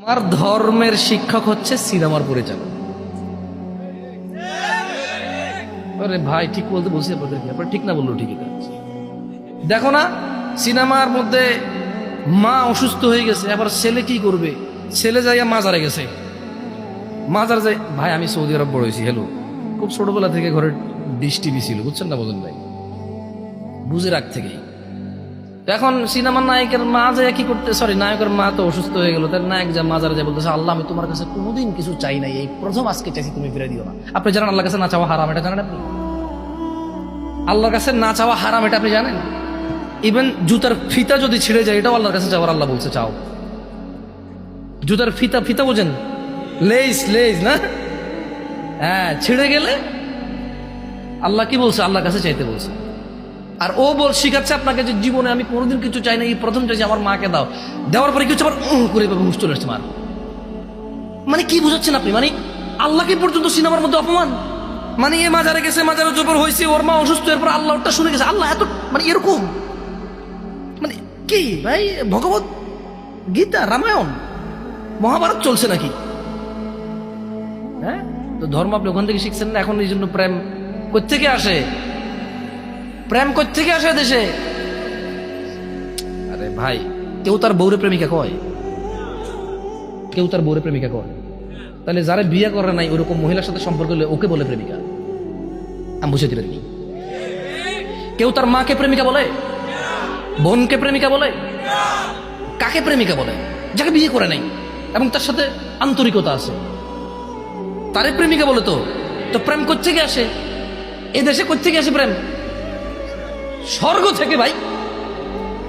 আমার ধর্মের শিক্ষক হচ্ছে সিনেমার পরিচালক। আরে ভাই ঠিক বলতে বলছি আপনাদেরকে, আপনার ঠিক না বললো ঠিকই আছে। দেখো না সিনেমার মধ্যে মা অসুস্থ হয়ে গেছে, আবার ছেলে কি করবে, ছেলে যাইয়া মাজারে গেছে, মাজার যাই। ভাই আমি সৌদি আরব বড় হয়েছি, হ্যালো, খুব ছোটবেলা থেকে ঘরে ডিশ টিভি ছিল, বুঝছেন না বলেন ভাই, বুঝে রাখ থেকেই। এখন সিনেমার নায়কের মা যায় কি করতে, সরি নায়কের মা তো অসুস্থ হয়ে গেল, তার নায়ক যা মাজারে যায় বলতেছে, আল্লাহ আমি তোমার কাছে কোনোদিন কিছু চাই নাই, এই প্রথম আজকে চাইছি, তুমি ফিরে দিও না। আপনি জানেন আল্লাহর কাছে না চাওয়া হারাম, এটা জানেন আপনি? আল্লাহর কাছে না চাওয়া হারাম, এটা আপনি জানেন? ইভেন জুতার ফিতা যদি ছিঁড়ে যায়, এটাও আল্লাহর কাছে চাওয়ার, আল্লাহ বলছে চাও। জুতার ফিতা, ফিতা বোঝেন, লেজ, লেজ না, হ্যাঁ, ছিঁড়ে গেলে আল্লাহ কি বলছে, আল্লাহর কাছে চাইতে বলছে। আর ও শিখাচ্ছে আপনাকে যে জীবনে আমি কোনোদিন কিছু চাই না, এই প্রথম চাইছি আমার মাকে দাও, দেওয়ার পরে কিছু আবার করে হুশ চলে আসছে মার। মানে কি বুঝাচ্ছেন আপনি? মানে আল্লাহকে পর্যন্ত সিনেমার মধ্যে অপমান। মানে এ মাজারে গেছে, মাজারে জবর হয়েছে, ওর মা অসুস্থ, এরপর আল্লাহ ওটা শুনে গেছে, আল্লাহ এত মানে এরকম, মানে কি ভাই, ভগবত গীতা, রামায়ণ, মহাভারত চলছে নাকি? হ্যাঁ, তো ধর্ম আপনি ওখান থেকে শিখছেন না। এখন এই জন্য প্রেম কোত্থেকে আসে, প্রেম কোত্থেকে আসে দেশে? আরে ভাই, কেউ তার বউরে প্রেমিকা কয়? কেউ তার বউরে প্রেমিকা কয়? তাহলে যারা বিয়ে করে নাই ওরকম মহিলার সাথে সম্পর্ক হলে ওকে বলে প্রেমিকা। আমি বুঝাতে পারিনি। কেউ তার মাকে প্রেমিকা বলে? বোনকে প্রেমিকা বলে? কাকে প্রেমিকা বলে? যাকে বিয়ে করে নাই এবং তার সাথে আন্তরিকতা আছে, তারে প্রেমিকা বলে। তো তো প্রেম কোত্থেকে আসে? এ দেশে কোত্থেকে আসে প্রেম? স্বর্গ থেকে ভাই।